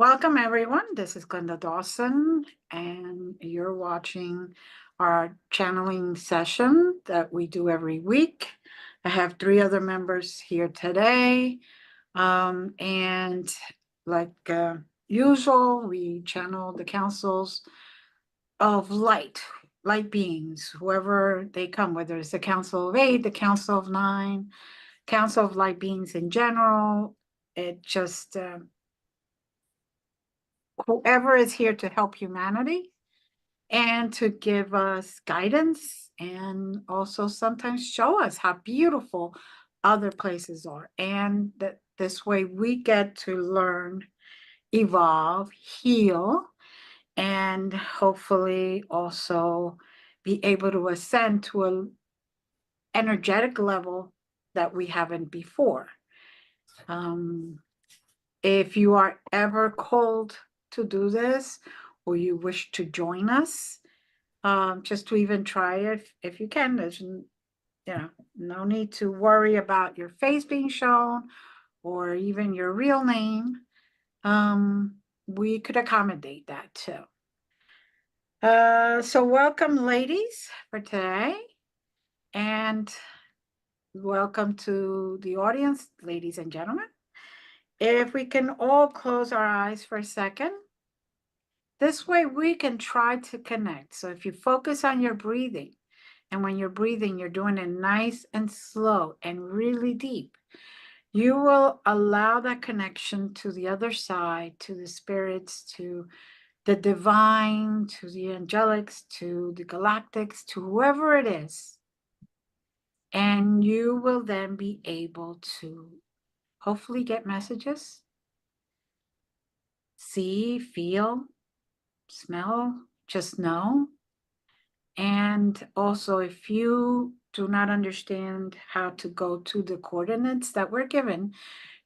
Welcome everyone. This is Glenda Dawson, and you're watching our channeling session that we do every week. I have three other members here today, and like usual, we channel the councils of light beings, whoever they come, whether it's the Council of Eight, the Council of Nine, Council of Light Beings in general. It just whoever is here to help humanity and to give us guidance and also sometimes show us how beautiful other places are. And that this way we get to learn, evolve, heal, and hopefully also be able to ascend to an energetic level that we haven't before. If you are ever called to do this, or you wish to join us, just to even try it, if you can, there's no need to worry about your face being shown or even your real name. We could accommodate that too. So welcome, ladies, for today, and welcome to the audience, ladies and gentlemen. If we can all close our eyes for a second. This way we can try to connect. So if you focus on your breathing, and when you're breathing, you're doing it nice and slow and really deep, you will allow that connection to the other side, to the spirits, to the divine, to the angelics, to the galactics, to whoever it is. And you will then be able to hopefully get messages, see, feel, smell, just know. And also, if you do not understand how to go to the coordinates that were given,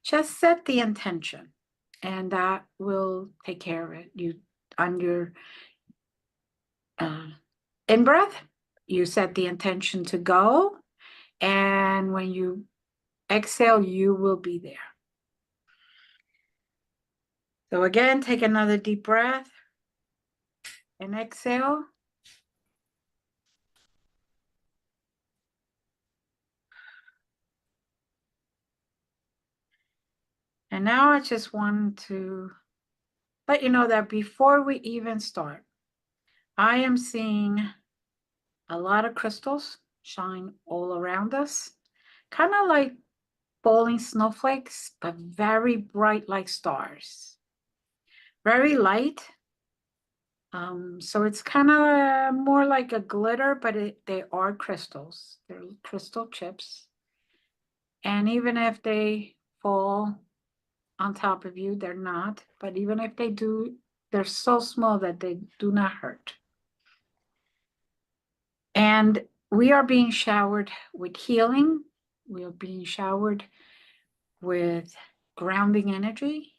just set the intention, and that will take care of it. You, on your in-breath, you set the intention to go, and when you exhale, you will be there. So again, take another deep breath and exhale. And now I just want to let you know that before we even start, I am seeing a lot of crystals shine all around us, kind of like falling snowflakes, but very bright like stars. Very light. So it's kind of more like a glitter, but they are crystals. They're crystal chips. And even if they fall on top of you, they're not. But even if they do, they're so small that they do not hurt. And we are being showered with healing. We are being showered with grounding energy.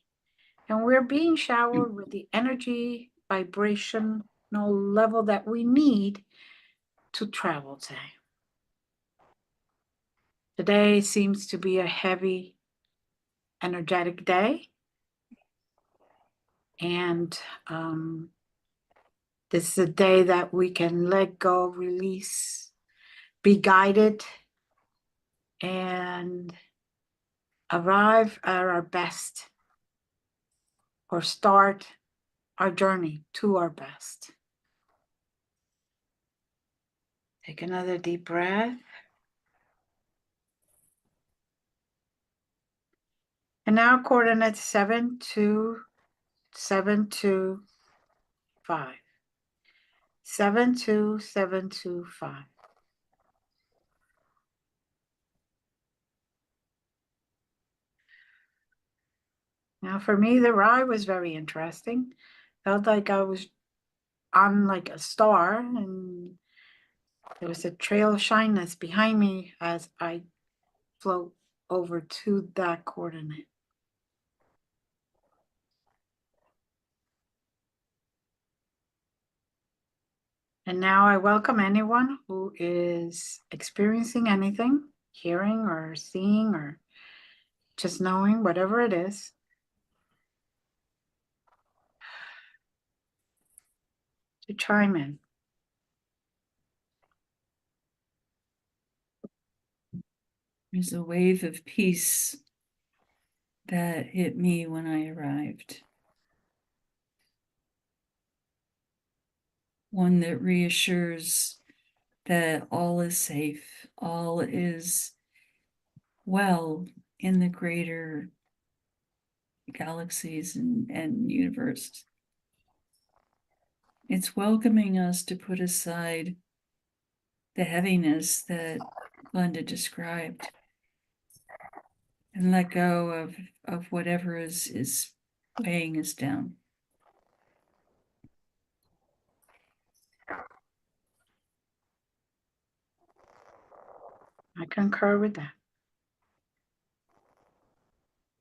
And we're being showered with the energy vibrational level that we need to travel today. Today seems to be a heavy, energetic day. And this is a day that we can let go, release, be guided, and arrive at our best, or start our journey to our best. Take another deep breath. And now coordinates 72725. 72725. Now for me, the ride was very interesting. Felt like I was on like a star, and there was a trail of shyness behind me as I float over to that coordinate. And now I welcome anyone who is experiencing anything, hearing or seeing or just knowing, whatever it is. to chime in. There's a wave of peace that hit me when I arrived. One that reassures that all is safe, all is well in the greater galaxies and universe. It's welcoming us to put aside the heaviness that Glenda described and let go of whatever is weighing us down. I concur with that.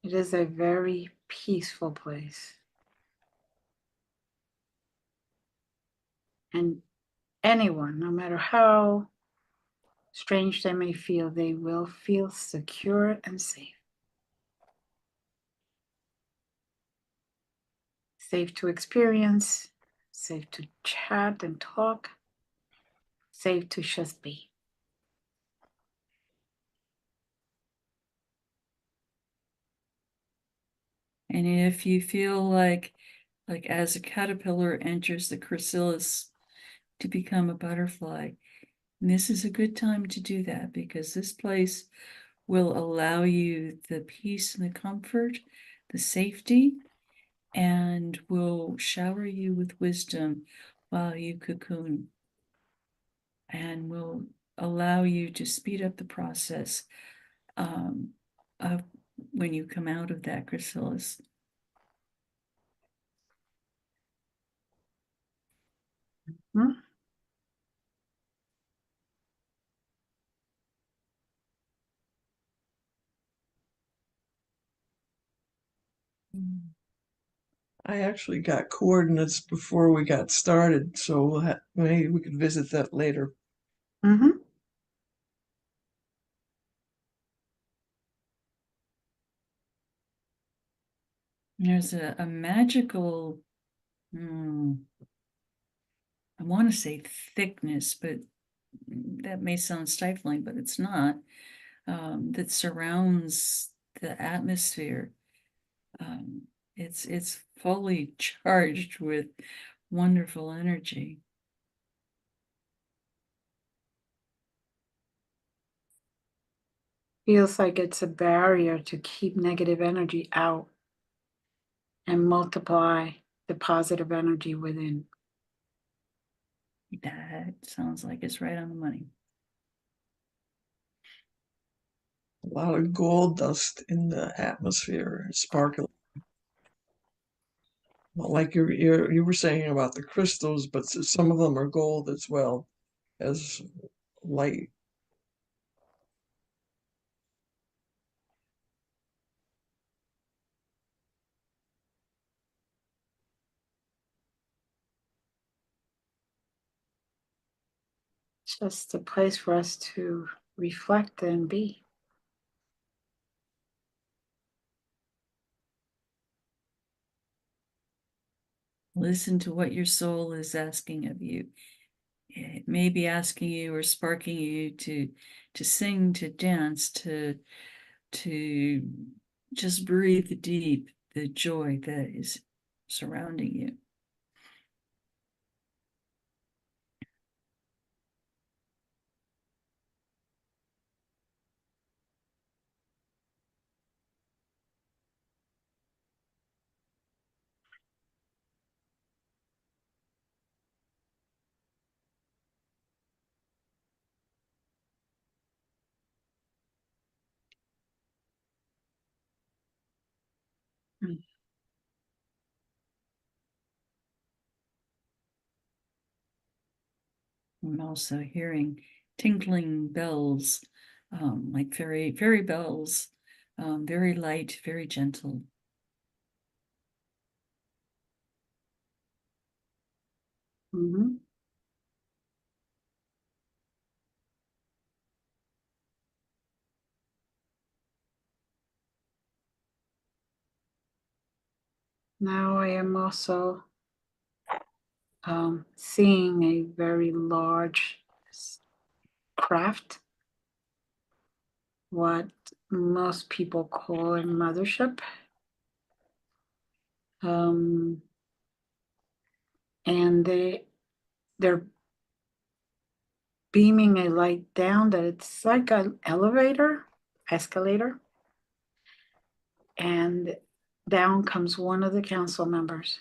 It is a very peaceful place. And anyone, no matter how strange they may feel, they will feel secure and safe. Safe to experience, safe to chat and talk, safe to just be. And if you feel like as a caterpillar enters the chrysalis to become a butterfly, this is a good time to do that, because this place will allow you the peace and the comfort, the safety, and will shower you with wisdom while you cocoon, and will allow you to speed up the process of when you come out of that chrysalis. Hmm? I actually got coordinates before we got started, so maybe we could visit that later. Mm-hmm. There's a magical, I want to say thickness, but that may sound stifling, but it's not, that surrounds the atmosphere. It's fully charged with wonderful energy. Feels like it's a barrier to keep negative energy out and multiply the positive energy within. That sounds like it's right on the money. A lot of gold dust in the atmosphere, sparkling. Like you were saying about the crystals, but some of them are gold as well as light. It's just a place for us to reflect and be. Listen to what your soul is asking of you. It may be asking you or sparking you to sing, to dance, to just breathe deep the joy that is surrounding you. Mm. I'm also hearing tinkling bells, like fairy bells, very light, very gentle. Mm-hmm. Now I am also seeing a very large craft, what most people call a mothership. And they're beaming a light down that it's like an elevator, escalator. And down comes one of the council members.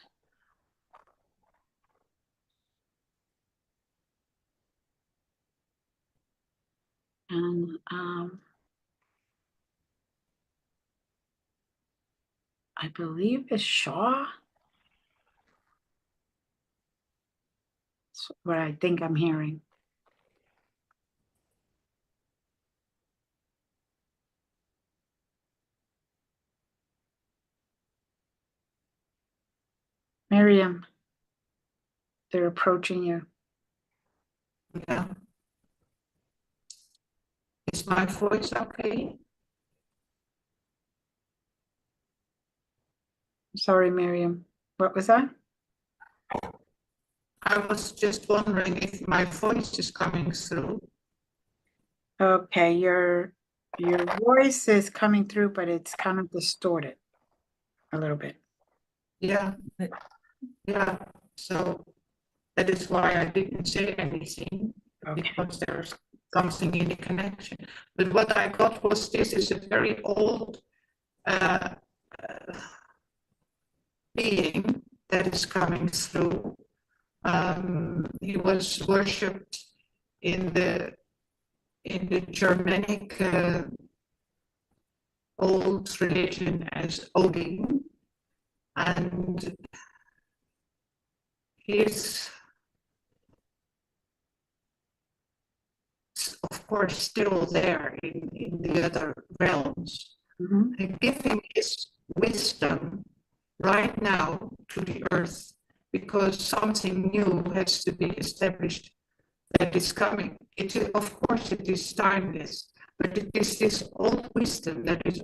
And I believe it's Shaw. That's what I think I'm hearing. Miriam, they're approaching you. Yeah. Is my voice okay? Sorry, Miriam. What was that? I was just wondering if my voice is coming through. Okay, your voice is coming through, but it's kind of distorted a little bit. Yeah. Yeah. So that is why I didn't say anything, Okay. because there's something in the connection. But what I got was this is a very old being that is coming through. He was worshipped in the Germanic old religion as Odin, and he is, of course, still there in the other realms, and giving his wisdom right now to the earth, because something new has to be established that is coming. Of course, it is timeless, but it is this old wisdom that is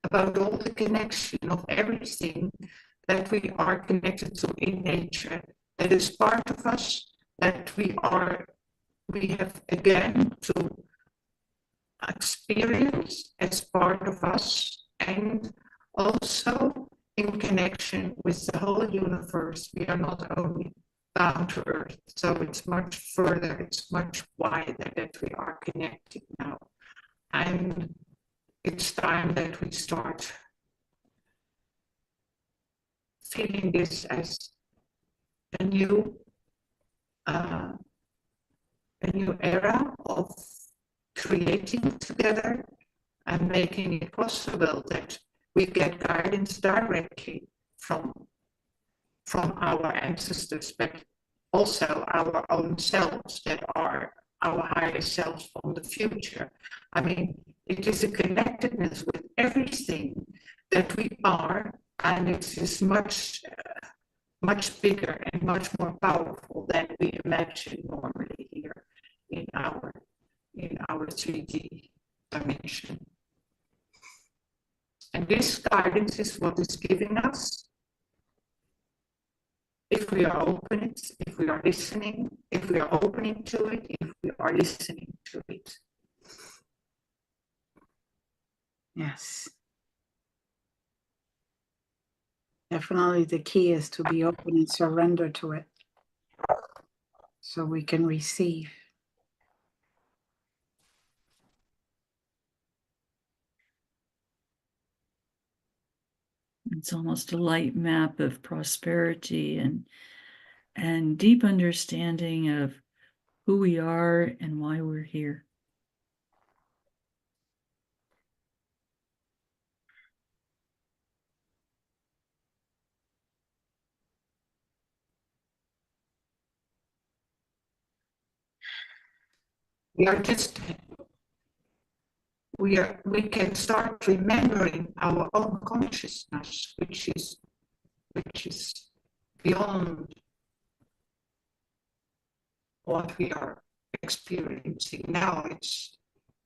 about all the connection of everything that we are connected to in nature, that is part of us, that we have again to experience as part of us, and also in connection with the whole universe. We are not only bound to Earth, so it's much further, it's much wider that we are connected now. And it's time that we start feeling this as a new era of creating together and making it possible that we get guidance directly from our ancestors, but also our own selves that are our higher selves from the future. I mean, it is a connectedness with everything that we are, and it is much bigger and much more powerful than we imagine normally here in our 3D dimension. And this guidance is what is giving us, if we are open, if we are listening, if we are opening to it, if we are listening to it. Yes. Definitely the key is to be open and surrender to it so we can receive. It's almost a light map of prosperity and deep understanding of who we are and why we're here. We can start remembering our own consciousness, which is beyond what we are experiencing now.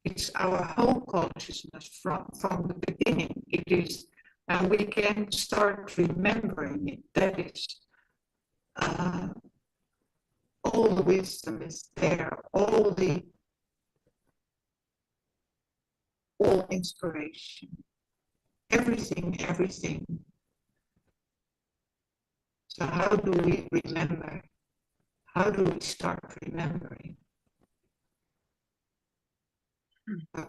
It's our whole consciousness from the beginning. It is, and we can start remembering it. That is all the wisdom is there, all inspiration, everything. So how do we remember? How do we start remembering? By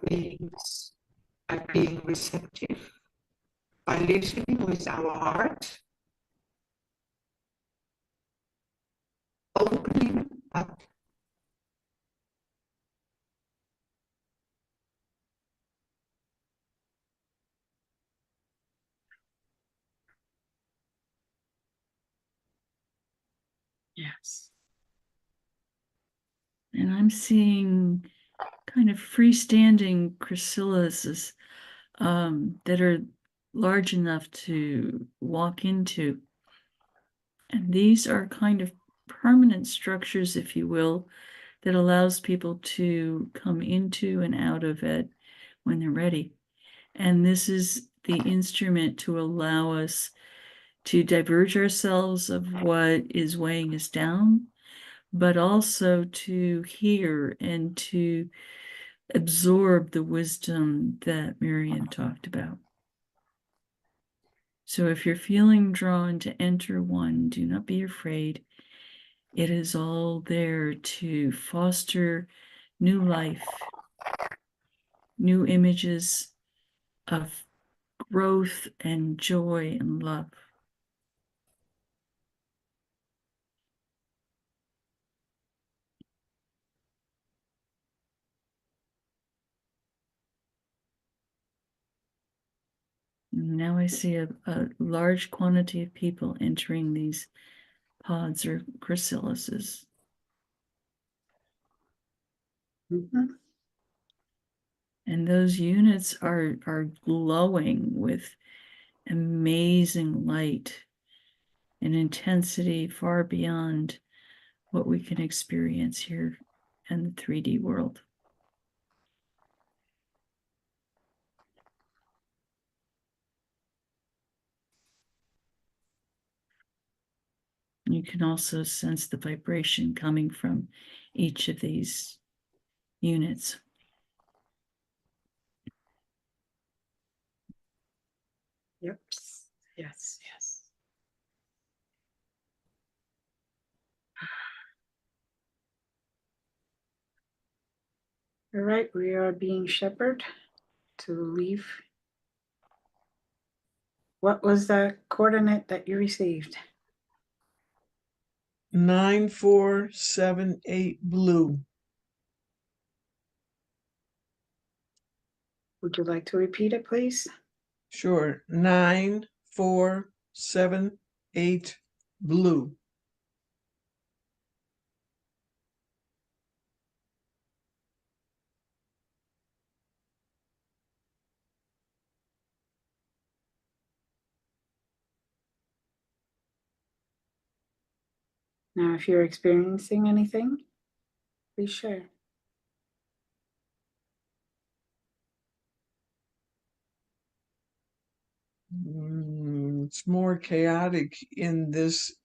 being receptive, by listening with our heart, opening up. Yes. And I'm seeing kind of freestanding chrysalises that are large enough to walk into. And these are kind of permanent structures, if you will, that allows people to come into and out of it when they're ready. And this is the instrument to allow us to diverge ourselves of what is weighing us down, but also to hear and to absorb the wisdom that Miriam talked about. So if you're feeling drawn to enter one, do not be afraid. It is all there to foster new life, new images of growth and joy and love. Now I see a large quantity of people entering these pods or chrysalises. Mhm. And those units are glowing with amazing light and intensity far beyond what we can experience here in the 3D world. You can also sense the vibration coming from each of these units. Yep. Yes, yes. All right, we are being shepherded to leave. What was the coordinate that you received? 9478 blue. Would you like to repeat it, please? Sure. 9478 blue. Now, if you're experiencing anything, please share. It's more chaotic in this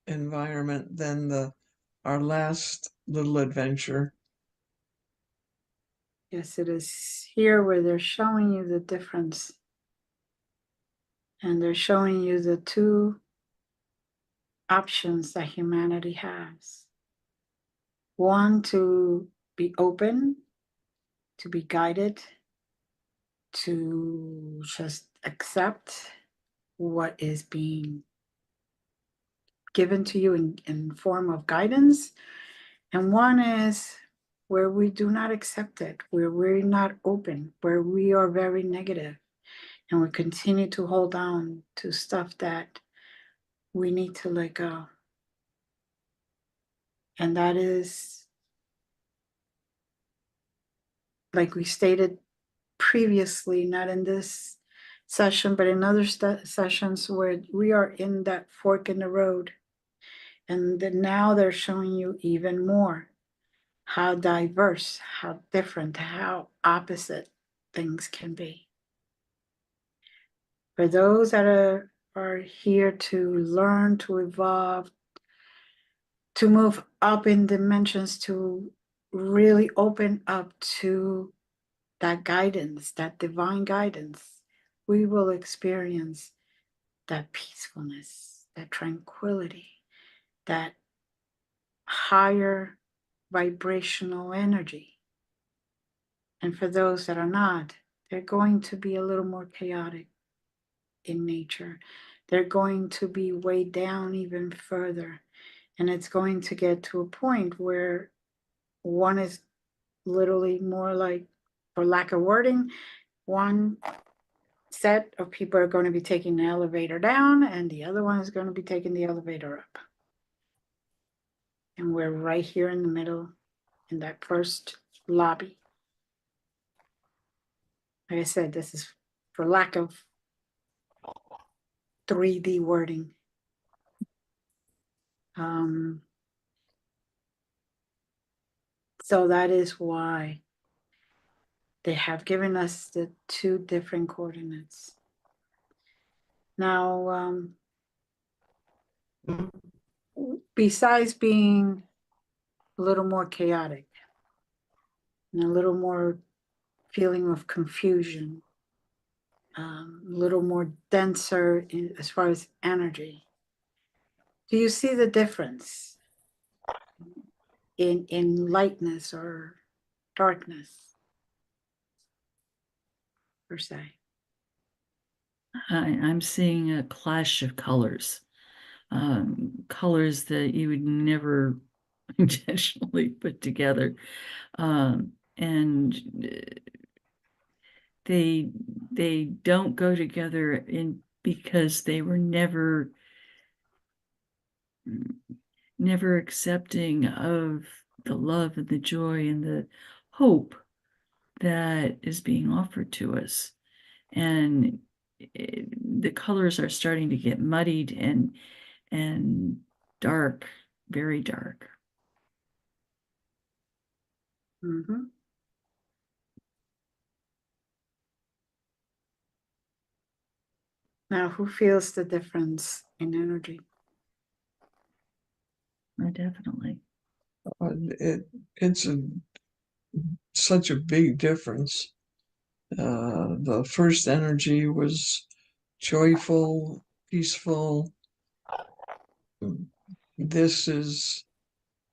environment than our last little adventure. Yes, it is here where they're showing you the difference. And they're showing you the two options that humanity has. One, to be open, to be guided, to just accept what is being given to you in form of guidance. And one is where we do not accept it, where we're not open, where we are very negative, and we continue to hold on to stuff that we need to let go. And that is, like we stated previously, not in this session, but in other sessions where we are in that fork in the road. And then now they're showing you even more how diverse, how different, how opposite things can be. For those that are here to learn, to evolve, to move up in dimensions, to really open up to that guidance, that divine guidance, we will experience that peacefulness, that tranquility, that higher vibrational energy. And for those that are not, they're going to be a little more chaotic in nature. They're going to be weighed down even further. And it's going to get to a point where one is literally more like, for lack of wording, one set of people are going to be taking the elevator down and the other one is going to be taking the elevator up. And we're right here in the middle in that first lobby. Like I said, this is for lack of 3D wording. So that is why they have given us the 2 different coordinates. Now, besides being a little more chaotic and a little more feeling of confusion, a little more denser as far as energy, do you see the difference in lightness or darkness, per se? I'm seeing a clash of colors, colors that you would never intentionally put together, and they don't go together because they were never accepting of the love and the joy and the hope that is being offered to us. And the colors are starting to get muddied and dark, very dark. Mm-hmm. Now, who feels the difference in energy? Definitely. It's such a big difference. The first energy was joyful, peaceful. This is,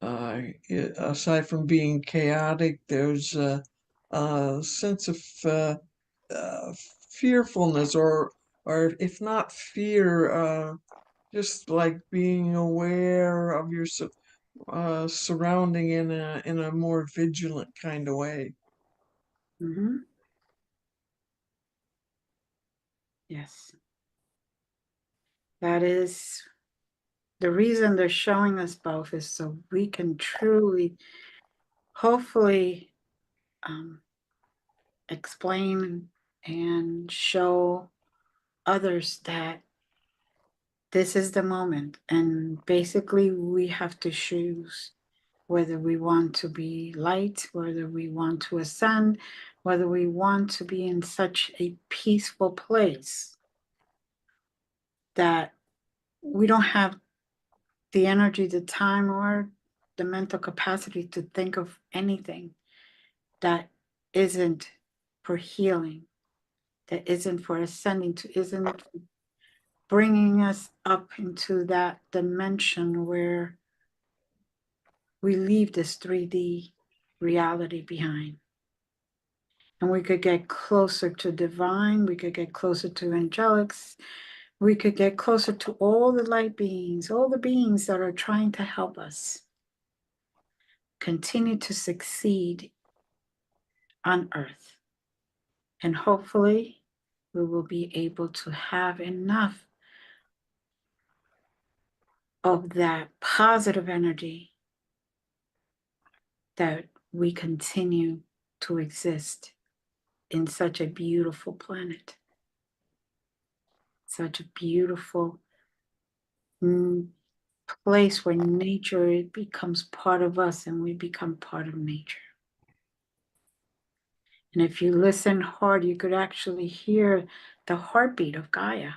aside from being chaotic, there's a sense of uh, fearfulness, or if not fear, just like being aware of your surrounding in a more vigilant kind of way. Mm-hmm. Yes. That is the reason they're showing us both, is so we can truly, hopefully, explain and show others that this is the moment. And basically, we have to choose whether we want to be light, whether we want to ascend, whether we want to be in such a peaceful place that we don't have the energy, the time, or the mental capacity to think of anything that isn't for healing, that isn't for ascending, to isn't bringing us up into that dimension where we leave this 3D reality behind. And we could get closer to divine, we could get closer to angelics, we could get closer to all the light beings, all the beings that are trying to help us continue to succeed on earth. And hopefully we will be able to have enough of that positive energy that we continue to exist in such a beautiful planet, such a beautiful place where nature, it becomes part of us and we become part of nature. And if you listen hard, you could actually hear the heartbeat of Gaia.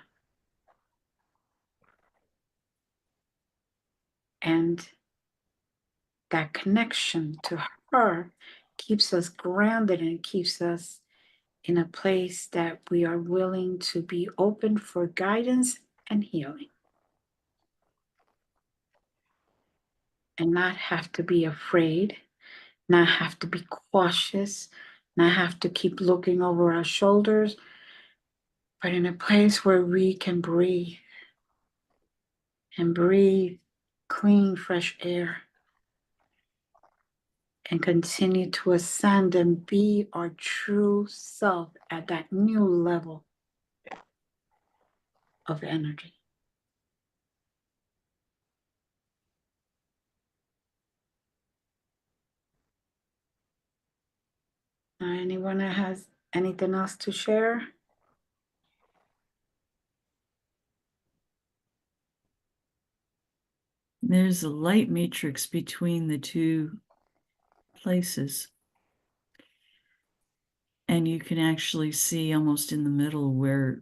And that connection to her keeps us grounded and keeps us in a place that we are willing to be open for guidance and healing. And not have to be afraid, not have to be cautious, not have to keep looking over our shoulders, but in a place where we can breathe and breathe clean, fresh air and continue to ascend and be our true self at that new level of energy. Anyone that has anything else to share? There's a light matrix between the two places. And you can actually see almost in the middle where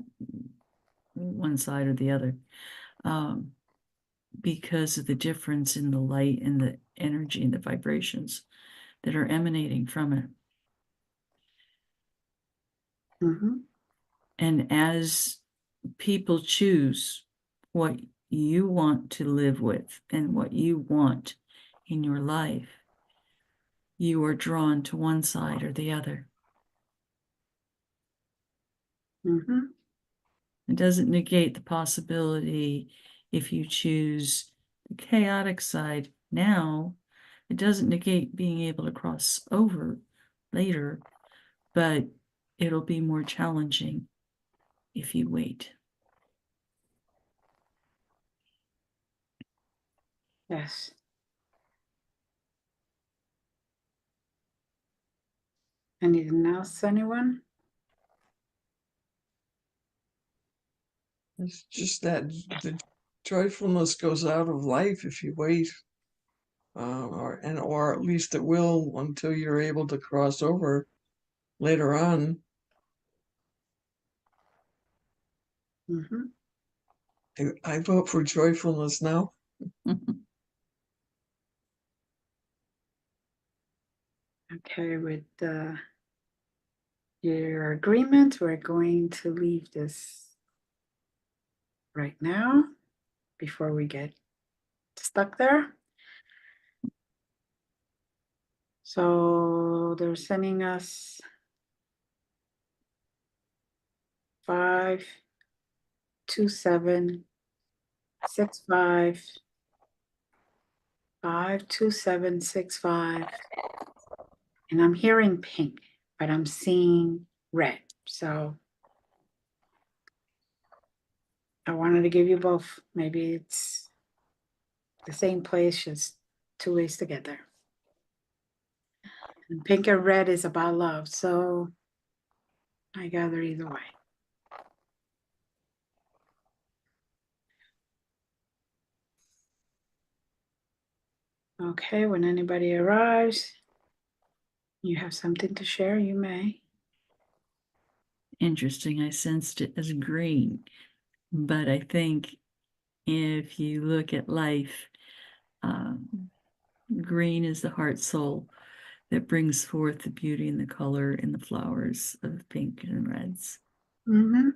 one side or the other, because of the difference in the light and the energy and the vibrations that are emanating from it. Mm-hmm. And as people choose what you want to live with and what you want in your life, you are drawn to one side or the other. Mm-hmm. It doesn't negate the possibility if you choose the chaotic side now, it doesn't negate being able to cross over later, but it'll be more challenging if you wait. Yes. Anything else, anyone? It's just that the joyfulness goes out of life if you wait, or at least it will until you're able to cross over later on. Mm-hmm. I vote for joyfulness now. Okay, with your agreement, we're going to leave this right now before we get stuck there. So they're sending us 52765 52765, and I'm hearing pink, but I'm seeing red. So I wanted to give you both. Maybe it's the same place, just two ways to get there. And pink and red is about love, so I gather either way. Okay, when anybody arrives, you have something to share, you may. Interesting, I sensed it as green, but I think if you look at life, green is the heart soul that brings forth the beauty and the color in the flowers of pink and reds. Mm-hmm.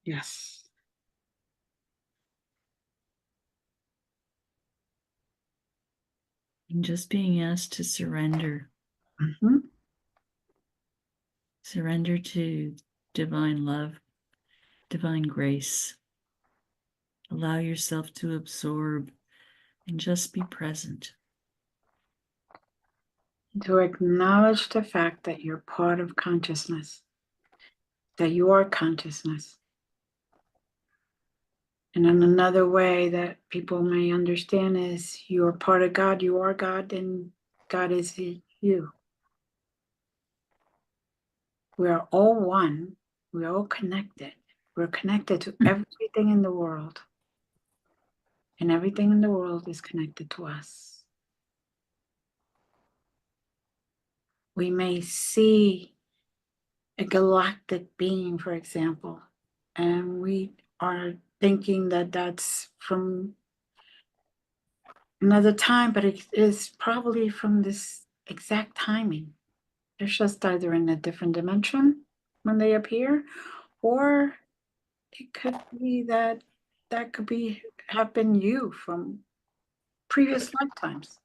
Yes. And just being asked to surrender. Mm-hmm. Surrender to divine love, divine grace. Allow yourself to absorb and just be present. To acknowledge the fact that you're part of consciousness, that you are consciousness. And in another way that people may understand is you are part of God, you are God, and God is you. We are all one. We're all connected. We're connected to everything in the world. And everything in the world is connected to us. We may see a galactic being, for example, and we are thinking that that's from another time, but it is probably from this exact timing. They're just either in a different dimension when they appear, or it could be that that could be have been you from previous lifetimes.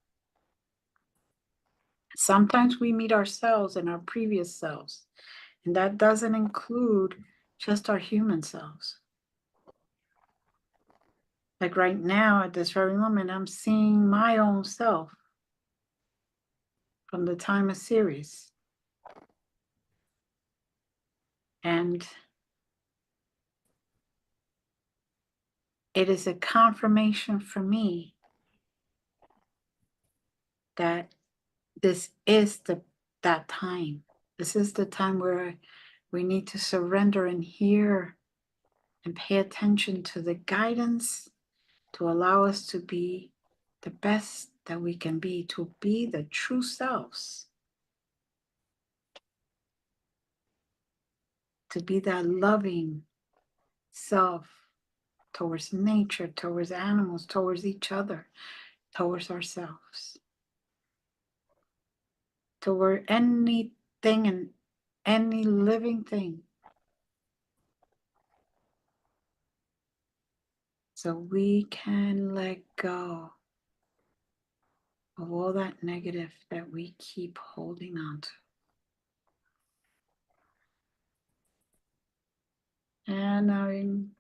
Sometimes we meet ourselves in our previous selves, and that doesn't include just our human selves. Like right now, at this very moment, I'm seeing my own self from the time of series. And it is a confirmation for me that this is that time. This is the time where we need to surrender and hear and pay attention to the guidance to allow us to be the best that we can be, to be the true selves, to be that loving self towards nature, towards animals, towards each other, towards ourselves, toward anything and any living thing. So we can let go of all that negative that we keep holding on to. And I'm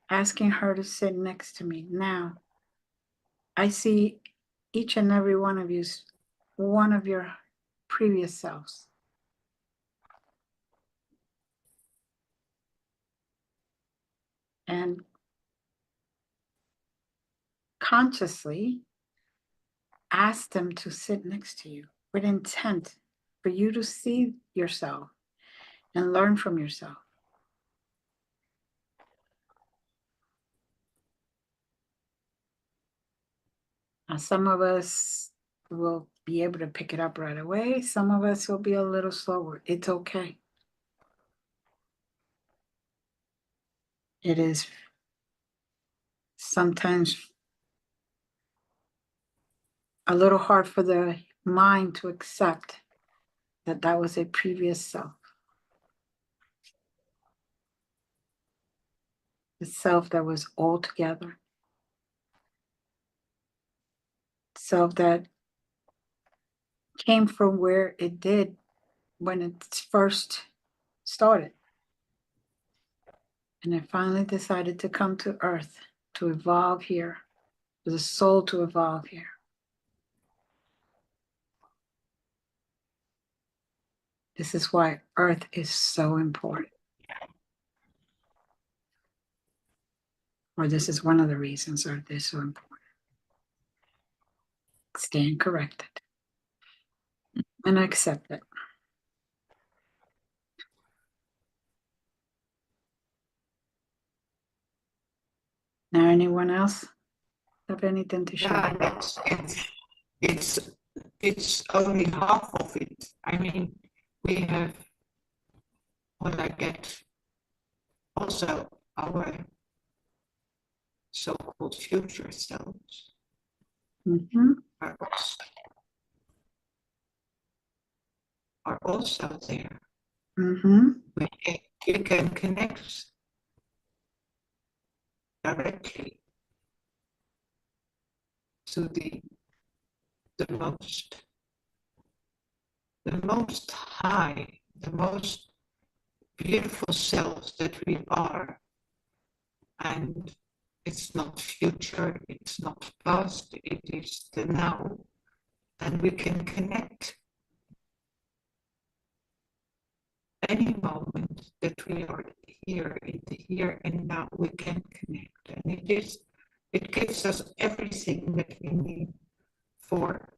asking her to sit next to me. Now, I see each and every one of you, one of your previous selves. And consciously ask them to sit next to you with intent for you to see yourself and learn from yourself. Now, some of us will be able to pick it up right away. Some of us will be a little slower. It's okay. It is sometimes a little hard for the mind to accept that that was a previous self. The self that was all together. Self that came from where it did when it first started. And it finally decided to come to Earth, to evolve here, for the soul to evolve here. This is why Earth is so important. Or this is one of the reasons Earth is so important. Stand corrected. And accept it. Now, anyone else have anything to share? Yeah, it's only half of it. I mean, we have what I get also our so-called future selves Mm-hmm. are also there. Mm-hmm. You can connect directly to the most high, the most beautiful selves that we are. And it's not future, it's not past, it is the now. And we can connect any moment that we are here, in the here and now, we can connect. And it gives us everything that we need for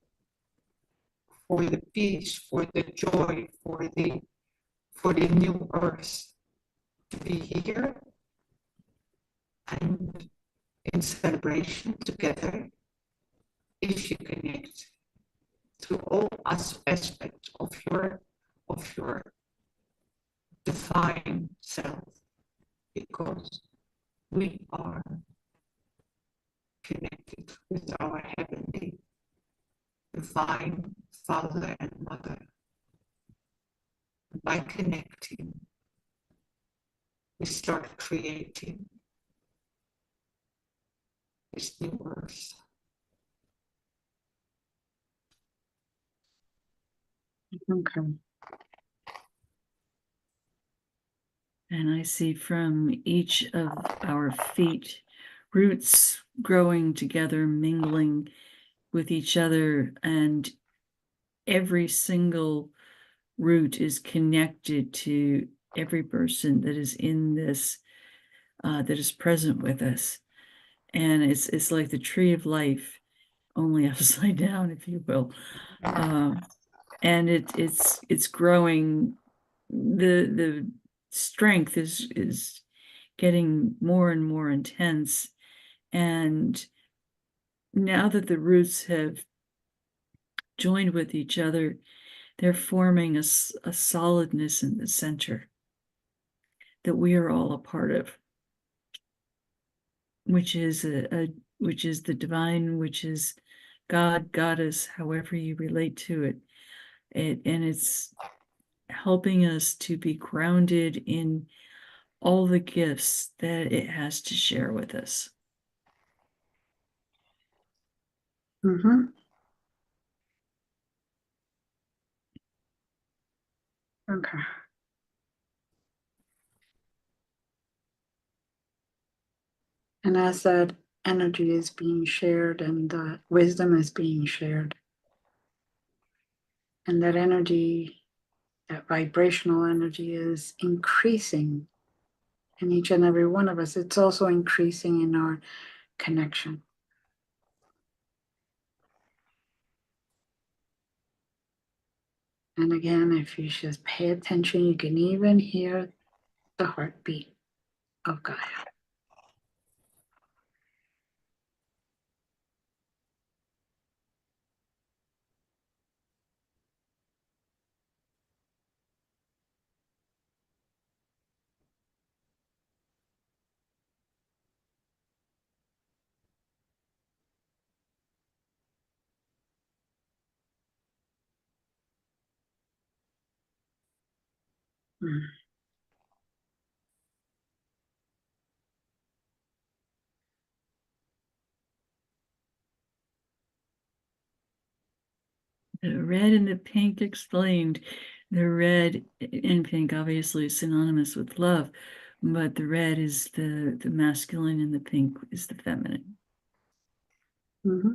the peace, for the joy, for the new earth to be here and in celebration together. If you connect to all aspects of your divine self, because we are connected with our heavenly divine Father and Mother. By connecting, we start creating this new earth. Okay. And I see from each of our feet roots growing together, mingling with each other, and every single root is connected to every person that is in this, that is present with us. And it's like the tree of life, only upside down, if you will. And it's growing. The strength is getting more and more intense. And now that the roots have joined with each other, they're forming a solidness in the center that we are all a part of, which is which is the divine, which is God, Goddess, however you relate to it. And it's helping us to be grounded in all the gifts that it has to share with us. Mm-hmm. Okay. And as that energy is being shared and the wisdom is being shared, and that energy, that vibrational energy is increasing in each and every one of us, it's also increasing in our connection. And again, if you just pay attention, you can even hear the heartbeat of Gaia. Mm. The red and the pink explained. The red and pink obviously is synonymous with love, but the red is the masculine and the pink is the feminine. Mm-hmm.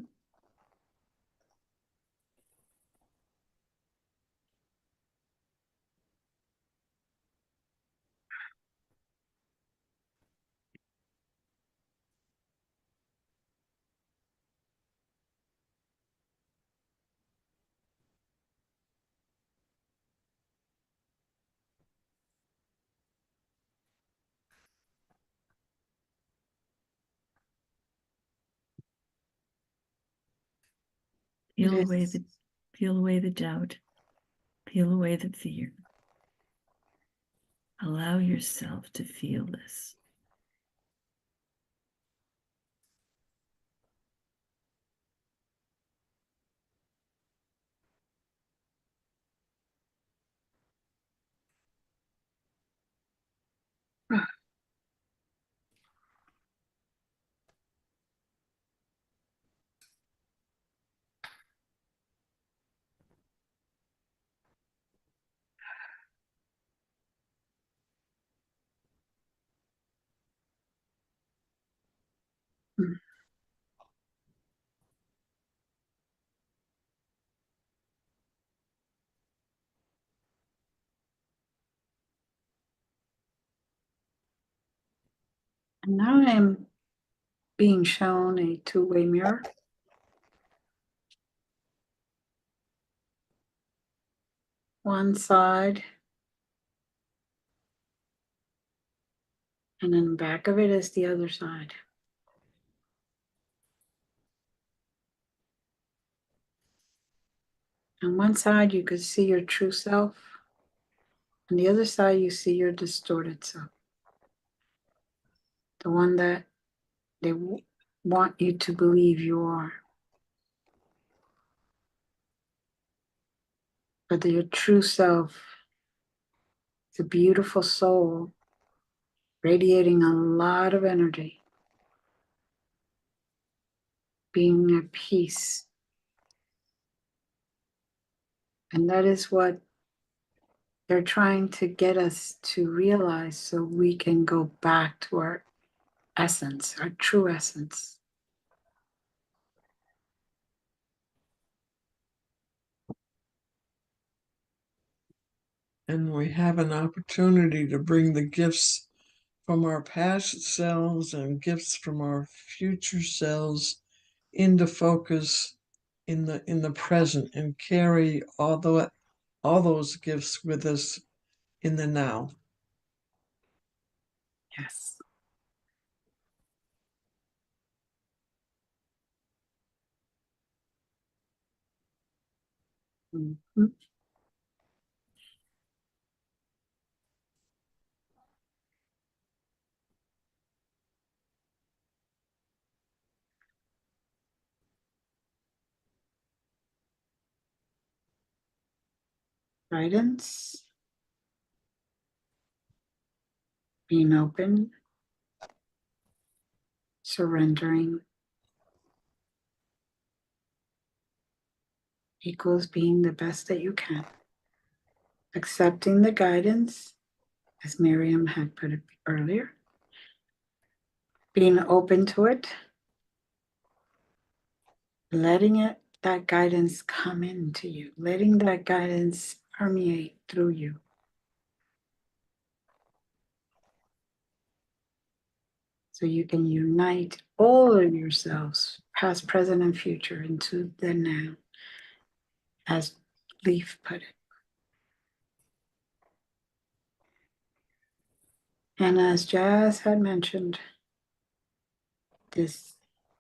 Peel It away is. the doubt, peel away the fear. Allow yourself to feel this. Mm. And now I'm being shown a two-way mirror. One side, and then back of it is the other side. On one side, you could see your true self. On the other side, you see your distorted self. the one that they want you to believe you are. But your true self is a beautiful soul radiating a lot of energy, being at peace. And that is what they're trying to get us to realize so we can go back to our essence, our true essence. And we have an opportunity to bring the gifts from our past selves and gifts from our future selves into focus in the present, and carry all those gifts with us in the now. Yes. Mhm. Guidance, being open, surrendering, equals being the best that you can. Accepting the guidance, as Miriam had put it earlier, being open to it, letting that guidance come into you, letting that guidance permeate through you. So you can unite all of yourselves, past, present, and future, into the now, as Leaf put it. And as Jazz had mentioned, this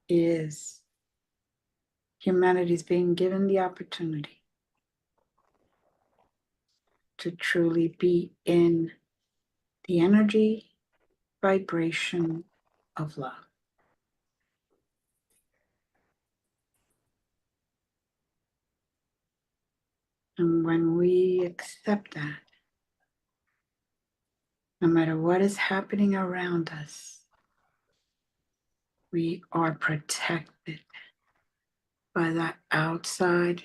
is humanity's being given the opportunity to truly be in the energy vibration of love. And when we accept that, no matter what is happening around us, we are protected by that outside,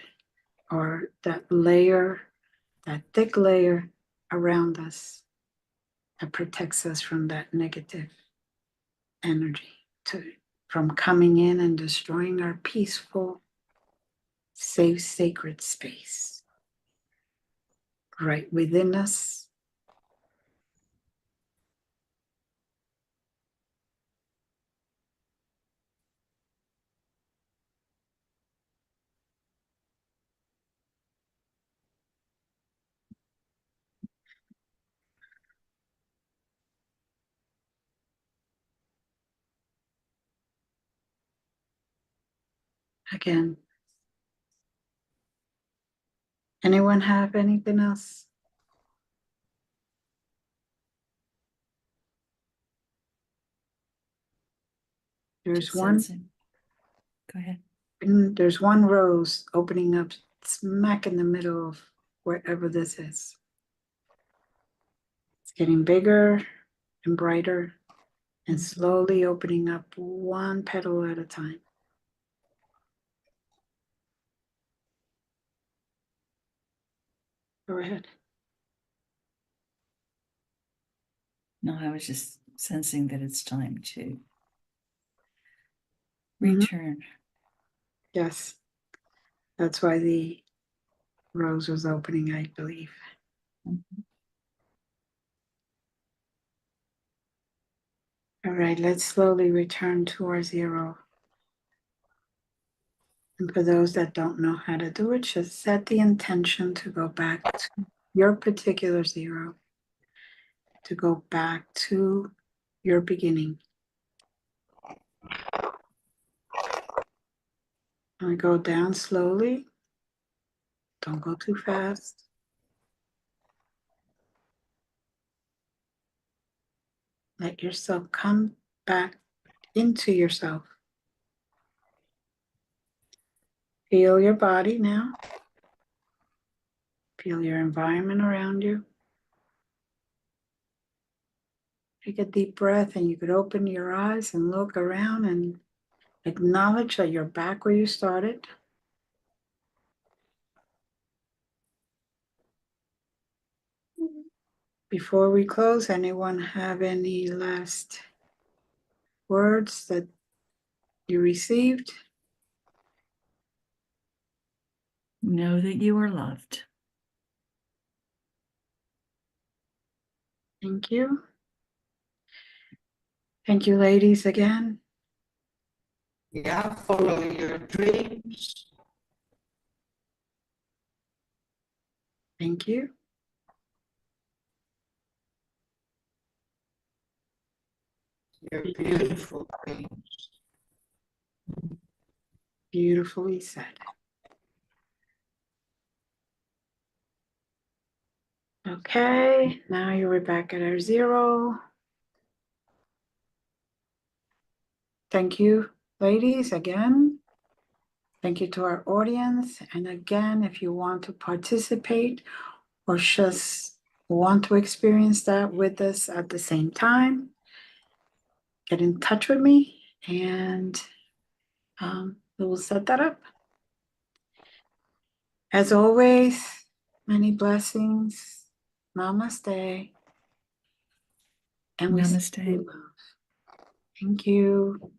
or that layer, that thick layer around us that protects us from that negative energy, from coming in and destroying our peaceful, safe, sacred space right within us. Again, anyone have anything else? There's Just one. sensing. Go ahead. There's one rose opening up smack in the middle of wherever this is. It's getting bigger and brighter and slowly opening up one petal at a time. Go ahead. No, I was just sensing that it's time to Mhm. return. Yes. That's why the rose was opening, I believe. Mhm. All right, let's slowly return to our zero. And for those that don't know how to do it, just set the intention to go back to your particular zero, to go back to your beginning. And go down slowly. Don't go too fast. Let yourself come back into yourself. Feel your body now. Feel your environment around you. Take a deep breath and you could open your eyes and look around and acknowledge that you're back where you started. Before we close, anyone have any last words that you received? Know that you are loved. Thank you. Thank you, ladies, again. Yeah, follow your dreams. Thank you. Your beautiful dreams. Beautifully said. Okay, now you're back at our 0. Thank you, ladies, again. Thank you to our audience. And again, if you want to participate or just want to experience that with us at the same time, get in touch with me and we will set that up. As always, many blessings. Namaste. And we Namaste. Thank you.